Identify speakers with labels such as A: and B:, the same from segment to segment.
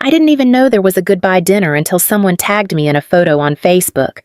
A: I didn't even know there was a goodbye dinner until someone tagged me in a photo on Facebook.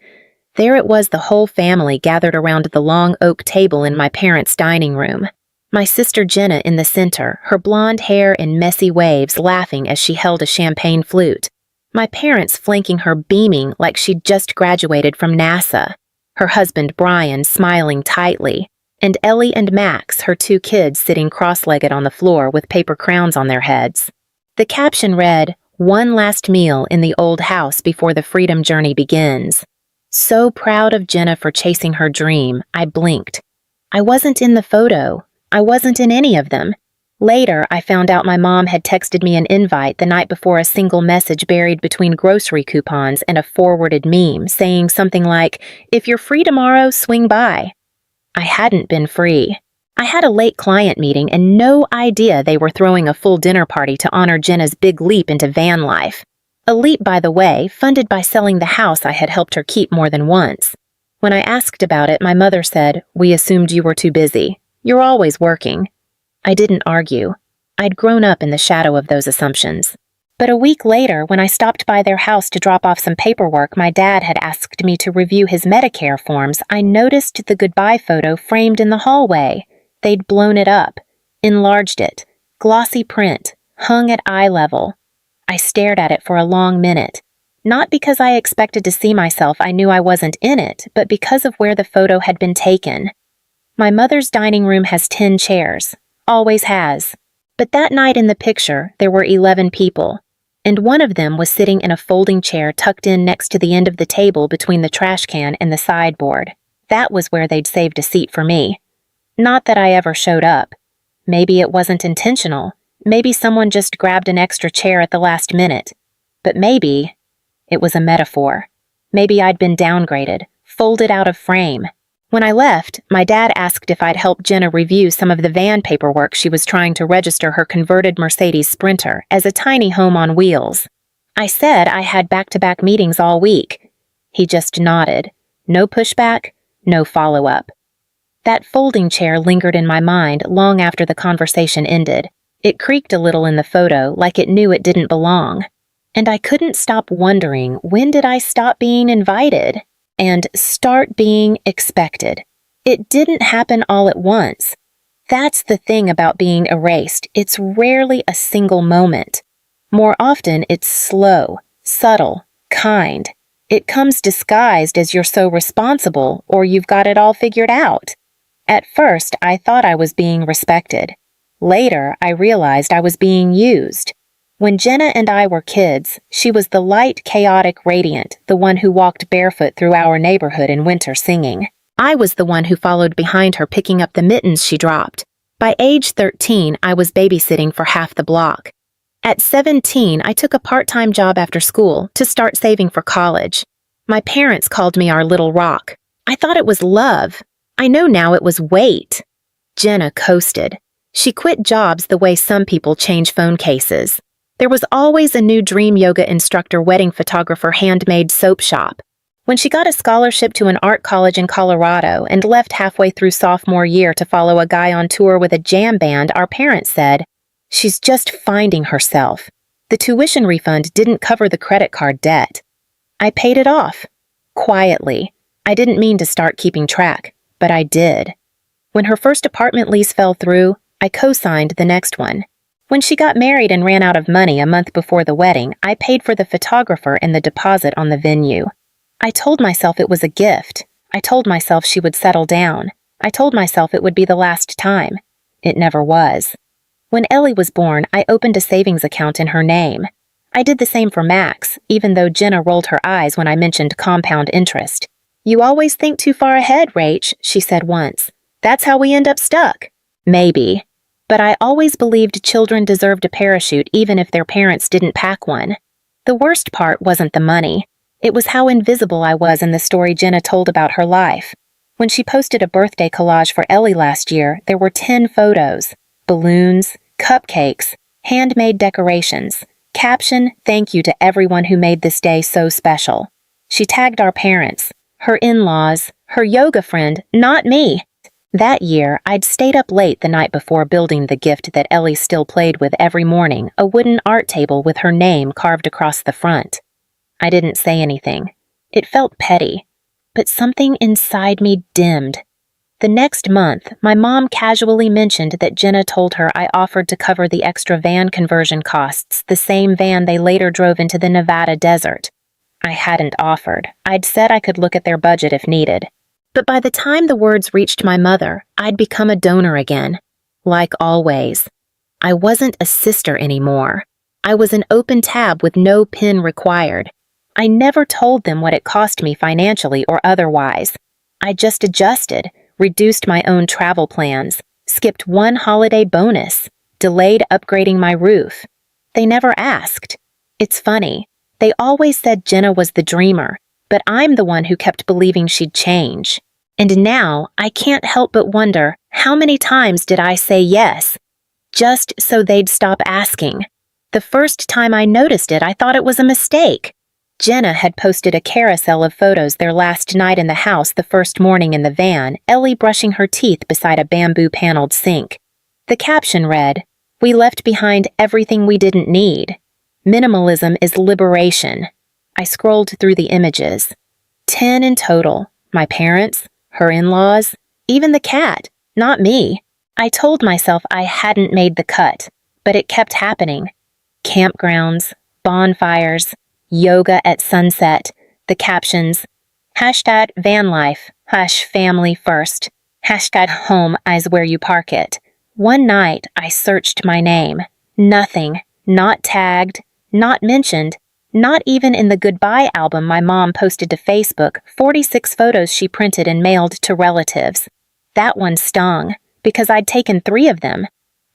A: There it was, the whole family gathered around the long oak table in my parents' dining room. My sister Jenna in the center, her blonde hair in messy waves, laughing as she held a champagne flute. My parents flanking her, beaming like she'd just graduated from NASA. Her husband Brian smiling tightly, and Ellie and Max, her two kids, sitting cross-legged on the floor with paper crowns on their heads. The caption read, "One last meal in the old house before the freedom journey begins." So proud of Jenna for chasing her dream, I blinked. I wasn't in the photo. I wasn't in any of them. Later, I found out my mom had texted me an invite the night before, a single message buried between grocery coupons and a forwarded meme saying something like, "If you're free tomorrow, swing by." I hadn't been free. I had a late client meeting and no idea they were throwing a full dinner party to honor Jenna's big leap into van life. A leap, by the way, funded by selling the house I had helped her keep more than once. When I asked about it, my mother said, "We assumed you were too busy. You're always working." I didn't argue. I'd grown up in the shadow of those assumptions. But a week later, when I stopped by their house to drop off some paperwork my dad had asked me to review his Medicare forms, I noticed the goodbye photo framed in the hallway. They'd blown it up, enlarged it, glossy print, hung at eye level. I stared at it for a long minute. Not because I expected to see myself, I knew I wasn't in it, but because of where the photo had been taken. My mother's dining room has 10 chairs. Always has. But that night in the picture, there were 11 people, and one of them was sitting in a folding chair tucked in next to the end of the table between the trash can and the sideboard. That was where they'd saved a seat for me. Not that I ever showed up. Maybe it wasn't intentional. Maybe someone just grabbed an extra chair at the last minute. But maybe it was a metaphor. Maybe I'd been downgraded, folded out of frame. When I left, my dad asked if I'd help Jenna review some of the van paperwork. She was trying to register her converted Mercedes Sprinter as a tiny home on wheels. I said I had back-to-back meetings all week. He just nodded. No pushback, no follow-up. That folding chair lingered in my mind long after the conversation ended. It creaked a little in the photo, like it knew it didn't belong. And I couldn't stop wondering, when did I stop being invited and start being expected? It didn't happen all at once. That's the thing about being erased. It's rarely a single moment. More often, it's slow, subtle, kind. It comes disguised as you're so responsible or you've got it all figured out. At first, I thought I was being respected. Later, I realized I was being used. When Jenna and I were kids, she was the light, chaotic radiant, the one who walked barefoot through our neighborhood in winter singing. I was the one who followed behind her, picking up the mittens she dropped. By age 13, I was babysitting for half the block. At 17, I took a part-time job after school to start saving for college. My parents called me our little rock. I thought it was love. I know now it was weight. Jenna coasted. She quit jobs the way some people change phone cases. There was always a new dream: yoga instructor, wedding photographer, handmade soap shop. When she got a scholarship to an art college in Colorado and left halfway through sophomore year to follow a guy on tour with a jam band, our parents said, "She's just finding herself." The tuition refund didn't cover the credit card debt. I paid it off. Quietly. I didn't mean to start keeping track, but I did. When her first apartment lease fell through, I co-signed the next one. When she got married and ran out of money a month before the wedding, I paid for the photographer and the deposit on the venue. I told myself it was a gift. I told myself she would settle down. I told myself it would be the last time. It never was. When Ellie was born, I opened a savings account in her name. I did the same for Max, even though Jenna rolled her eyes when I mentioned compound interest. "You always think too far ahead, Rach," she said once. "That's how we end up stuck." Maybe. But I always believed children deserved a parachute even if their parents didn't pack one. The worst part wasn't the money. It was how invisible I was in the story Jenna told about her life. When she posted a birthday collage for Ellie last year, there were 10 photos. Balloons, cupcakes, handmade decorations. Caption, "Thank you to everyone who made this day so special." She tagged our parents, her in-laws, her yoga friend, not me. That year, I'd stayed up late the night before building the gift that Ellie still played with every morning, a wooden art table with her name carved across the front. I didn't say anything. It felt petty, but something inside me dimmed. The next month, my mom casually mentioned that Jenna told her I offered to cover the extra van conversion costs, the same van they later drove into the Nevada desert. I hadn't offered. I'd said I could look at their budget if needed. But by the time the words reached my mother, I'd become a donor again. Like always. I wasn't a sister anymore. I was an open tab with no PIN required. I never told them what it cost me financially or otherwise. I just adjusted, reduced my own travel plans, skipped one holiday bonus, delayed upgrading my roof. They never asked. It's funny. They always said Jenna was the dreamer, but I'm the one who kept believing she'd change. And now, I can't help but wonder, how many times did I say yes? Just so they'd stop asking. The first time I noticed it, I thought it was a mistake. Jenna had posted a carousel of photos their last night in the house, the first morning in the van, Ellie brushing her teeth beside a bamboo-paneled sink. The caption read, "We left behind everything we didn't need. Minimalism is liberation." I scrolled through the images. 10 in total. My parents, her in-laws, even the cat, not me. I told myself I hadn't made the cut, but it kept happening. Campgrounds, bonfires, yoga at sunset, the captions, #vanlife, #family first, #home is where you park it. One night, I searched my name. Nothing, not tagged, not mentioned, not even in the goodbye album my mom posted to Facebook, 46 photos she printed and mailed to relatives. That one stung, because I'd taken 3 of them.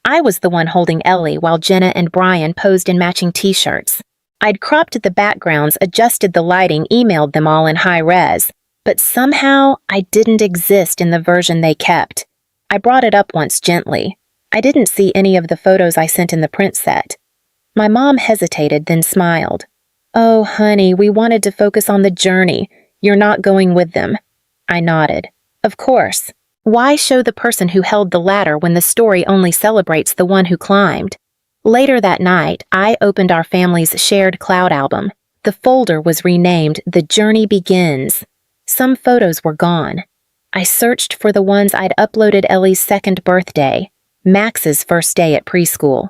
A: I was the one holding Ellie while Jenna and Brian posed in matching t-shirts. I'd cropped the backgrounds, adjusted the lighting, emailed them all in high res, but somehow I didn't exist in the version they kept. I brought it up once gently. I didn't see any of the photos I sent in the print set. My mom hesitated, then smiled. "Oh, honey, we wanted to focus on the journey. You're not going with them." I nodded. Of course. Why show the person who held the ladder when the story only celebrates the one who climbed? Later that night, I opened our family's shared cloud album. The folder was renamed The Journey Begins. Some photos were gone. I searched for the ones I'd uploaded Ellie's 2nd birthday, Max's first day at preschool.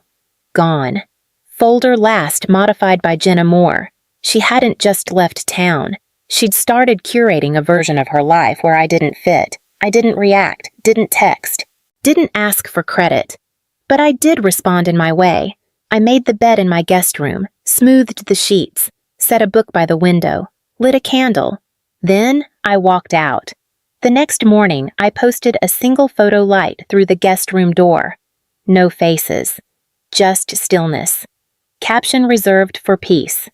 A: Gone. Folder last modified by Jenna Moore. She hadn't just left town. She'd started curating a version of her life where I didn't fit. I didn't react, didn't text, didn't ask for credit. But I did respond in my way. I made the bed in my guest room, smoothed the sheets, set a book by the window, lit a candle. Then I walked out. The next morning, I posted a single photo light through the guest room door. No faces. Just stillness. Caption reserved for peace.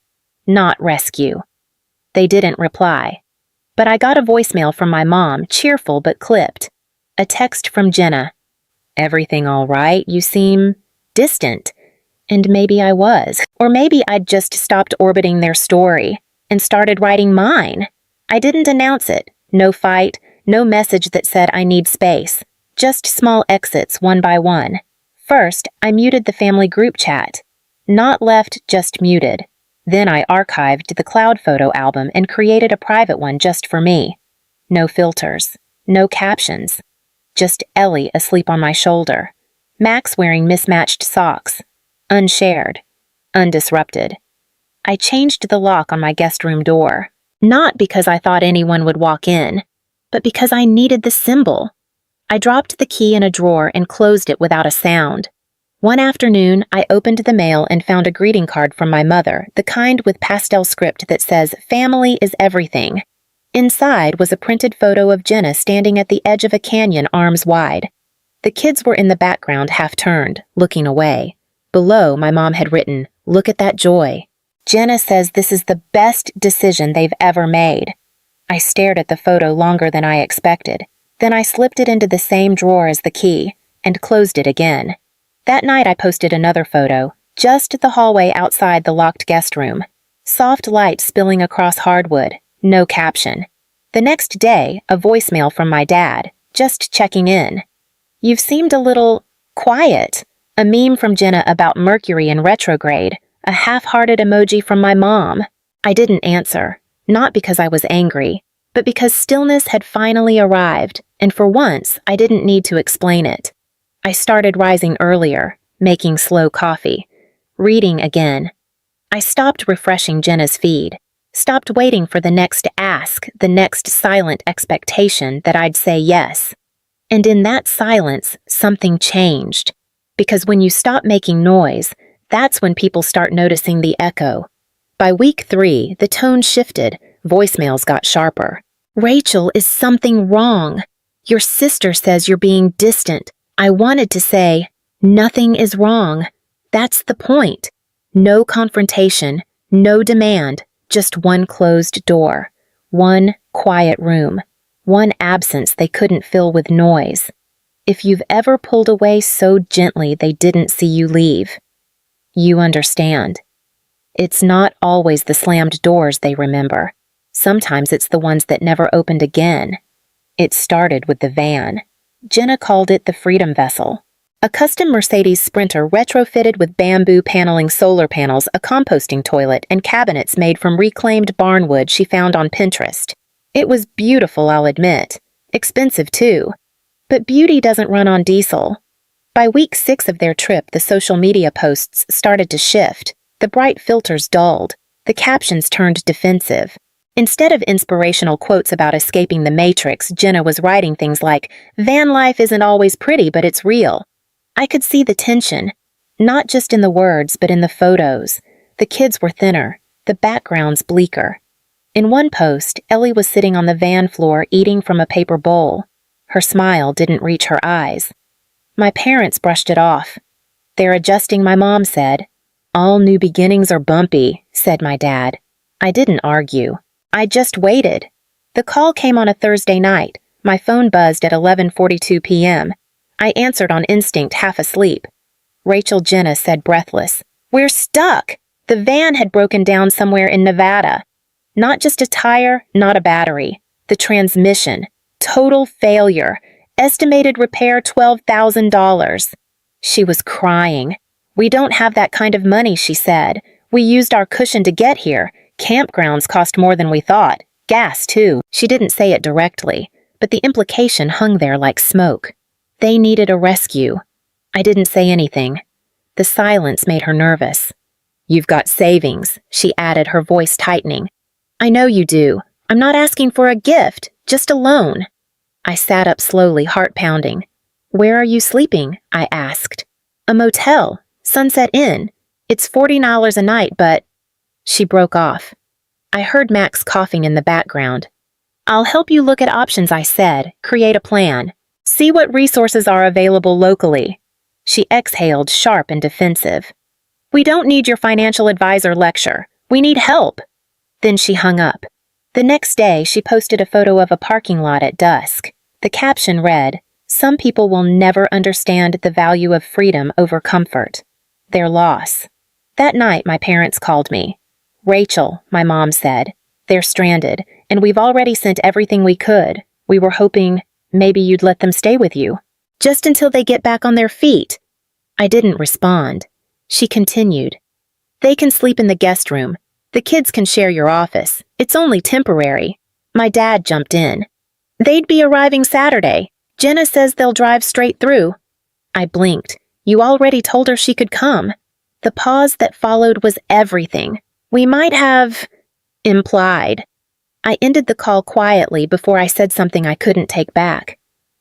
A: Not rescue. They didn't reply. But I got a voicemail from my mom, cheerful but clipped. A text from Jenna. "Everything all right? You seem distant." And maybe I was. Or maybe I'd just stopped orbiting their story and started writing mine. I didn't announce it. No fight, no message that said I need space. Just small exits one by one. First, I muted the family group chat. Not left, just muted. Then I archived the cloud photo album and created a private one just for me. No filters. No captions. Just Ellie asleep on my shoulder. Max wearing mismatched socks. Unshared. Undisrupted. I changed the lock on my guest room door. Not because I thought anyone would walk in, but because I needed the symbol. I dropped the key in a drawer and closed it without a sound. One afternoon, I opened the mail and found a greeting card from my mother, the kind with pastel script that says, "Family is everything." Inside was a printed photo of Jenna standing at the edge of a canyon arms wide. The kids were in the background, half-turned, looking away. Below, my mom had written, "Look at that joy. Jenna says this is the best decision they've ever made." I stared at the photo longer than I expected. Then I slipped it into the same drawer as the key and closed it again. That night I posted another photo, just the hallway outside the locked guest room. Soft light spilling across hardwood, no caption. The next day, a voicemail from my dad, Just checking in. You've seemed a little quiet. A meme from Jenna about Mercury in retrograde. A half-hearted emoji from my mom. I didn't answer, not because I was angry, but because stillness had finally arrived, and for once, I didn't need to explain it. I started rising earlier, making slow coffee, reading again. I stopped refreshing Jenna's feed, stopped waiting for the next ask, the next silent expectation that I'd say yes. And in that silence, something changed. Because when you stop making noise, that's when people start noticing the echo. By week 3, the tone shifted, voicemails got sharper. Rachel, is something wrong? Your sister says you're being distant. I wanted to say, nothing is wrong. That's the point. No confrontation, no demand, just one closed door, one quiet room, one absence they couldn't fill with noise. If you've ever pulled away so gently they didn't see you leave, you understand. It's not always the slammed doors they remember. Sometimes it's the ones that never opened again. It started with the van. Jenna called it the Freedom Vessel. A custom Mercedes Sprinter retrofitted with bamboo paneling, solar panels, a composting toilet, and cabinets made from reclaimed barnwood she found on Pinterest. It was beautiful, I'll admit. Expensive, too. But beauty doesn't run on diesel. By week 6 of their trip, the social media posts started to shift. The bright filters dulled. The captions turned defensive. Instead of inspirational quotes about escaping the matrix, Jenna was writing things like, "Van life isn't always pretty, but it's real." I could see the tension, not just in the words, but in the photos. The kids were thinner, the backgrounds bleaker. In one post, Ellie was sitting on the van floor eating from a paper bowl. Her smile didn't reach her eyes. My parents brushed it off. "They're adjusting," my mom said. "All new beginnings are bumpy," said my dad. I didn't argue. I just waited. The call came on a Thursday night. My phone buzzed at 11:42 p.m. I answered on instinct, half asleep. Rachel, Jenna said breathless, "We're stuck." The van had broken down somewhere in Nevada. Not just a tire, not a battery. The transmission. Total failure. Estimated repair $12,000. She was crying. "We don't have that kind of money," she said. "We used our cushion to get here. Campgrounds cost more than we thought. Gas, too." She didn't say it directly, but the implication hung there like smoke. They needed a rescue. I didn't say anything. The silence made her nervous. "You've got savings," she added, her voice tightening. "I know you do. I'm not asking for a gift, just a loan." I sat up slowly, heart pounding. "Where are you sleeping?" I asked. "A motel, Sunset Inn. It's $40 a night, but—" She broke off. I heard Max coughing in the background. "I'll help you look at options," I said. "Create a plan. See what resources are available locally." She exhaled, sharp and defensive. "We don't need your financial advisor lecture. We need help." Then she hung up. The next day, she posted a photo of a parking lot at dusk. The caption read, "Some people will never understand the value of freedom over comfort. Their loss." That night, my parents called me. "Rachel," my mom said, "they're stranded, and we've already sent everything we could. We were hoping maybe you'd let them stay with you, just until they get back on their feet." I didn't respond. She continued, "They can sleep in the guest room. The kids can share your office. It's only temporary." My dad jumped in. "They'd be arriving Saturday. Jenna says they'll drive straight through." I blinked. "You already told her she could come." The pause that followed was everything. "We might have implied." I ended the call quietly before I said something I couldn't take back.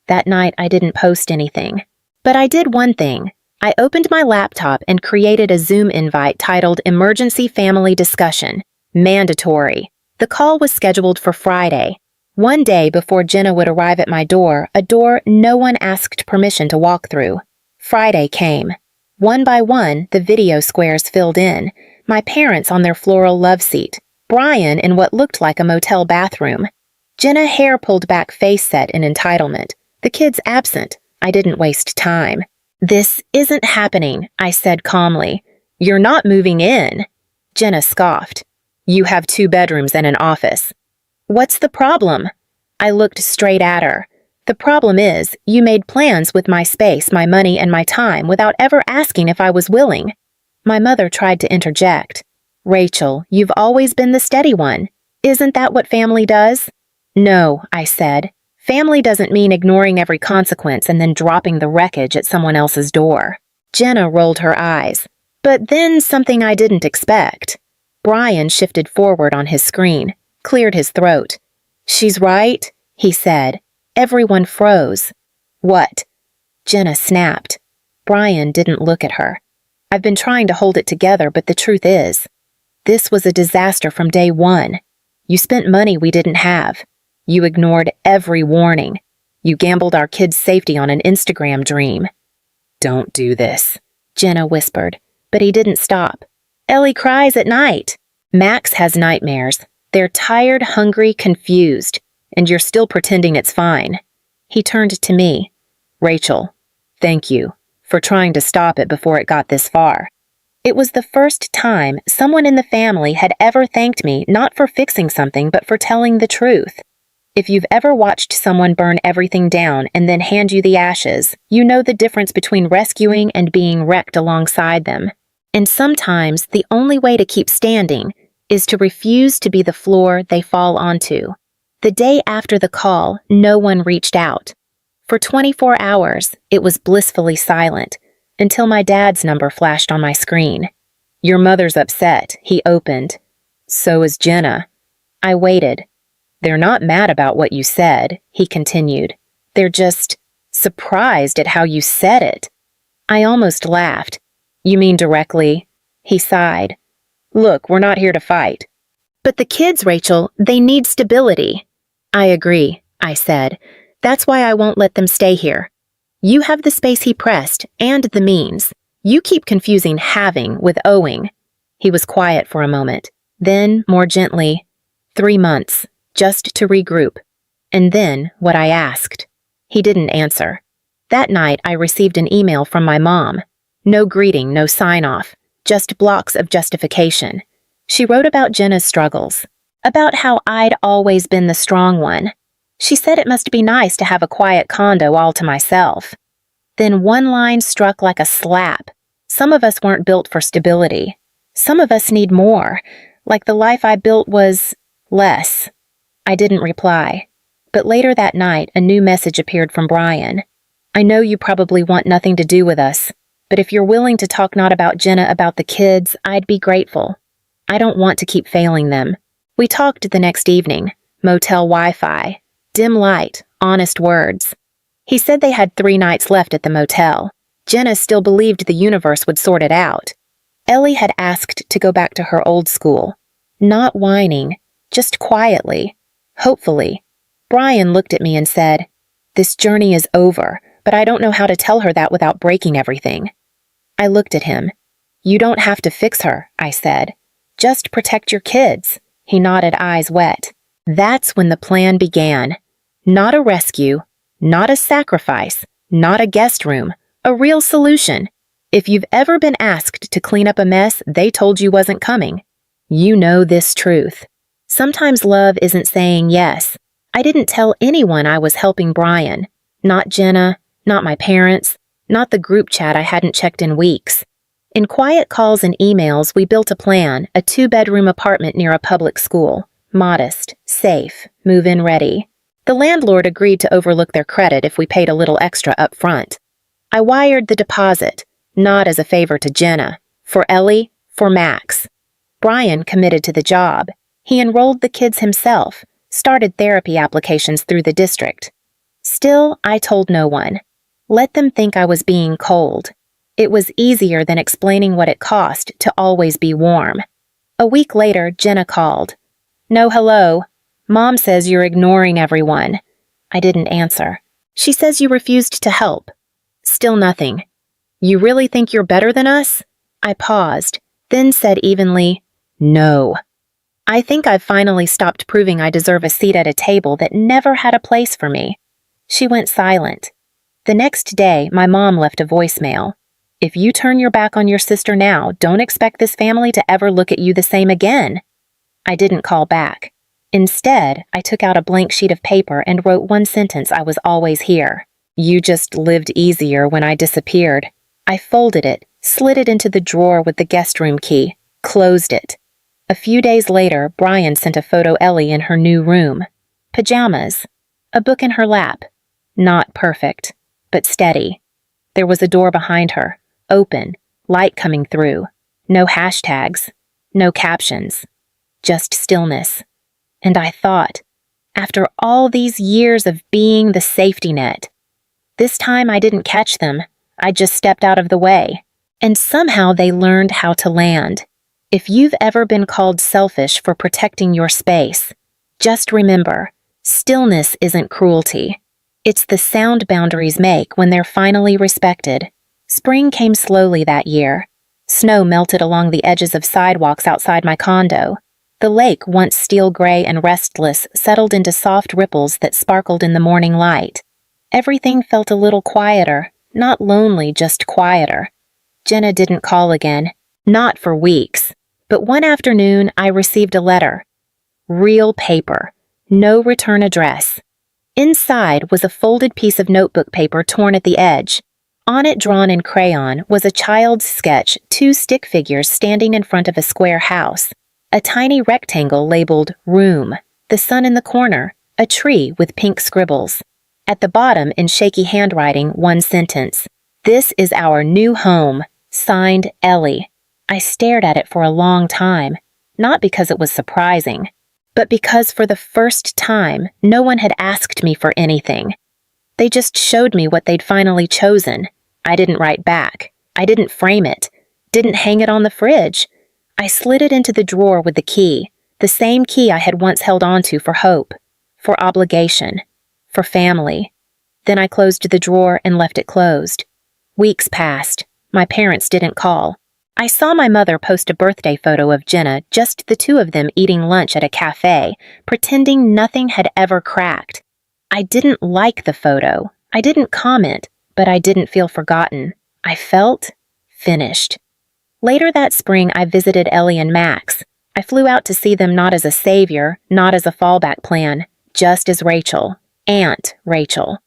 A: That night, I didn't post anything. But I did one thing. I opened my laptop and created a Zoom invite titled Emergency Family Discussion. Mandatory. The call was scheduled for Friday, one day before Jenna would arrive at my door, a door no one asked permission to walk through. Friday came. One by one, the video squares filled in. My parents on their floral love seat. Brian in what looked like a motel bathroom. Jenna, hair pulled back, face set in entitlement. The kids absent. I didn't waste time. "This isn't happening," I said calmly. "You're not moving in." Jenna scoffed. "You have 2 bedrooms and an office." "What's the problem?" I looked straight at her. The problem is, you made plans with my space, my money, and my time without ever asking if I was willing. My mother tried to interject. Rachel, you've always been the steady one. Isn't that what family does? No, I said. Family doesn't mean ignoring every consequence and then dropping the wreckage at someone else's door. Jenna rolled her eyes. But then something I didn't expect. Brian shifted forward on his screen, cleared his throat. She's right, he said. Everyone froze. What? Jenna snapped. Brian didn't look at her. I've been trying to hold it together, but the truth is, this was a disaster from day one. You spent money we didn't have. You ignored every warning. You gambled our kids' safety on an Instagram dream. Don't do this, Jenna whispered, but he didn't stop. Ellie cries at night. Max has nightmares. They're tired, hungry, confused, and you're still pretending it's fine. He turned to me. Rachel, thank you for trying to stop it before it got this far. It was the first time someone in the family had ever thanked me not for fixing something but for telling the truth. If you've ever watched someone burn everything down and then hand you the ashes, you know the difference between rescuing and being wrecked alongside them. And sometimes the only way to keep standing is to refuse to be the floor they fall onto. The day after the call, no one reached out. For 24 hours, it was blissfully silent, until my dad's number flashed on my screen. Your mother's upset, he opened. So is Jenna. I waited. They're not mad about what you said, he continued. They're just surprised at how you said it. I almost laughed. You mean directly? He sighed. Look, we're not here to fight. But the kids, Rachel, they need stability. I agree, I said. That's why I won't let them stay here. You have the space he pressed, and the means. You keep confusing having with owing. He was quiet for a moment. Then, more gently, 3 months, just to regroup. And then, what I asked. He didn't answer. That night, I received an email from my mom. No greeting, no sign-off, just blocks of justification. She wrote about Jenna's struggles, about how I'd always been the strong one. She said it must be nice to have a quiet condo all to myself. Then one line struck like a slap. Some of us weren't built for stability. Some of us need more, like the life I built was less. I didn't reply. But later that night, a new message appeared from Brian. I know you probably want nothing to do with us, but if you're willing to talk not about Jenna, about the kids, I'd be grateful. I don't want to keep failing them. We talked the next evening. Motel Wi-Fi. Dim light, honest words. He said they had 3 nights left at the motel. Jenna still believed the universe would sort it out. Ellie had asked to go back to her old school. Not whining, just quietly, hopefully. Brian looked at me and said, This journey is over, but I don't know how to tell her that without breaking everything. I looked at him. You don't have to fix her, I said. Just protect your kids. He nodded, eyes wet. That's when the plan began. Not a rescue, not a sacrifice, not a guest room, a real solution. If you've ever been asked to clean up a mess they told you wasn't coming, you know this truth. Sometimes love isn't saying yes. I didn't tell anyone I was helping Brian. Not Jenna, not my parents, not the group chat I hadn't checked in weeks. In quiet calls and emails, we built a plan, a 2-bedroom apartment near a public school. Modest, safe, move-in ready. The landlord agreed to overlook their credit if we paid a little extra up front. I wired the deposit, not as a favor to Jenna, for Ellie, for Max. Brian committed to the job. He enrolled the kids himself, started therapy applications through the district. Still, I told no one. Let them think I was being cold. It was easier than explaining what it cost to always be warm. A week later, Jenna called. No hello. Mom says you're ignoring everyone. I didn't answer. She says you refused to help. Still nothing. You really think you're better than us? I paused, then said evenly, No. I think I've finally stopped proving I deserve a seat at a table that never had a place for me. She went silent. The next day, my mom left a voicemail. If you turn your back on your sister now, don't expect this family to ever look at you the same again. I didn't call back. Instead, I took out a blank sheet of paper and wrote one sentence I was always here. You just lived easier when I disappeared. I folded it, slid it into the drawer with the guest room key, closed it. A few days later, Brian sent a photo Ellie in her new room. Pajamas. A book in her lap. Not perfect, but steady. There was a door behind her, open, light coming through. No hashtags, no captions, just stillness. And I thought, after all these years of being the safety net, this time I didn't catch them, I just stepped out of the way. And somehow they learned how to land. If you've ever been called selfish for protecting your space, just remember, stillness isn't cruelty. It's the sound boundaries make when they're finally respected. Spring came slowly that year. Snow melted along the edges of sidewalks outside my condo. The lake, once steel gray and restless, settled into soft ripples that sparkled in the morning light. Everything felt a little quieter, not lonely, just quieter. Jenna didn't call again, not for weeks. But one afternoon, I received a letter. Real paper, no return address. Inside was a folded piece of notebook paper torn at the edge. On it, drawn in crayon, was a child's sketch, 2 stick figures standing in front of a square house. A tiny rectangle labeled room, the sun in the corner, a tree with pink scribbles. At the bottom, in shaky handwriting, one sentence. This is our new home, signed Ellie. I stared at it for a long time, not because it was surprising, but because for the first time, no one had asked me for anything. They just showed me what they'd finally chosen. I didn't write back. I didn't frame it. Didn't hang it on the fridge. I slid it into the drawer with the key, the same key I had once held onto for hope, for obligation, for family. Then I closed the drawer and left it closed. Weeks passed. My parents didn't call. I saw my mother post a birthday photo of Jenna, just the two of them eating lunch at a cafe, pretending nothing had ever cracked. I didn't like the photo. I didn't comment, but I didn't feel forgotten. I felt finished. Later that spring, I visited Ellie and Max. I flew out to see them not as a savior, not as a fallback plan, just as Rachel, Aunt Rachel.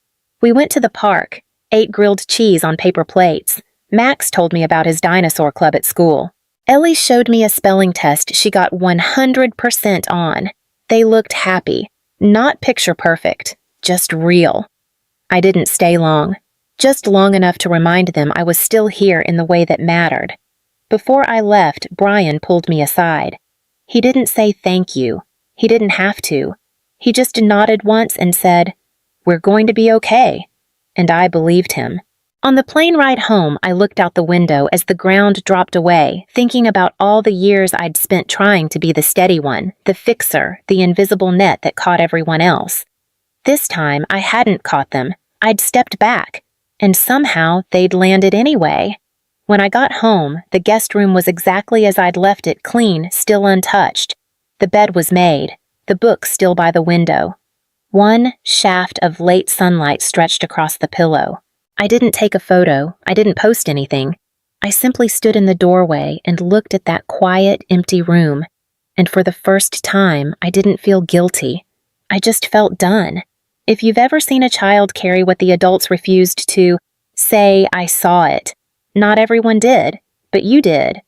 A: We went to the park, ate grilled cheese on paper plates. Max told me about his dinosaur club at school. Ellie showed me a spelling test she got 100% on. They looked happy, not picture perfect, just real. I didn't stay long, just long enough to remind them I was still here in the way that mattered. Before I left, Brian pulled me aside. He didn't say thank you. He didn't have to. He just nodded once and said, "We're going to be okay." And I believed him. On the plane ride home, I looked out the window as the ground dropped away, thinking about all the years I'd spent trying to be the steady one, the fixer, the invisible net that caught everyone else. This time, I hadn't caught them. I'd stepped back, and somehow they'd landed anyway. When I got home, the guest room was exactly as I'd left it, clean, still untouched. The bed was made, the book still by the window. One shaft of late sunlight stretched across the pillow. I didn't take a photo. I didn't post anything. I simply stood in the doorway and looked at that quiet, empty room. And for the first time, I didn't feel guilty. I just felt done. If you've ever seen a child carry what the adults refused to, say, "I saw it." Not everyone did, but you did.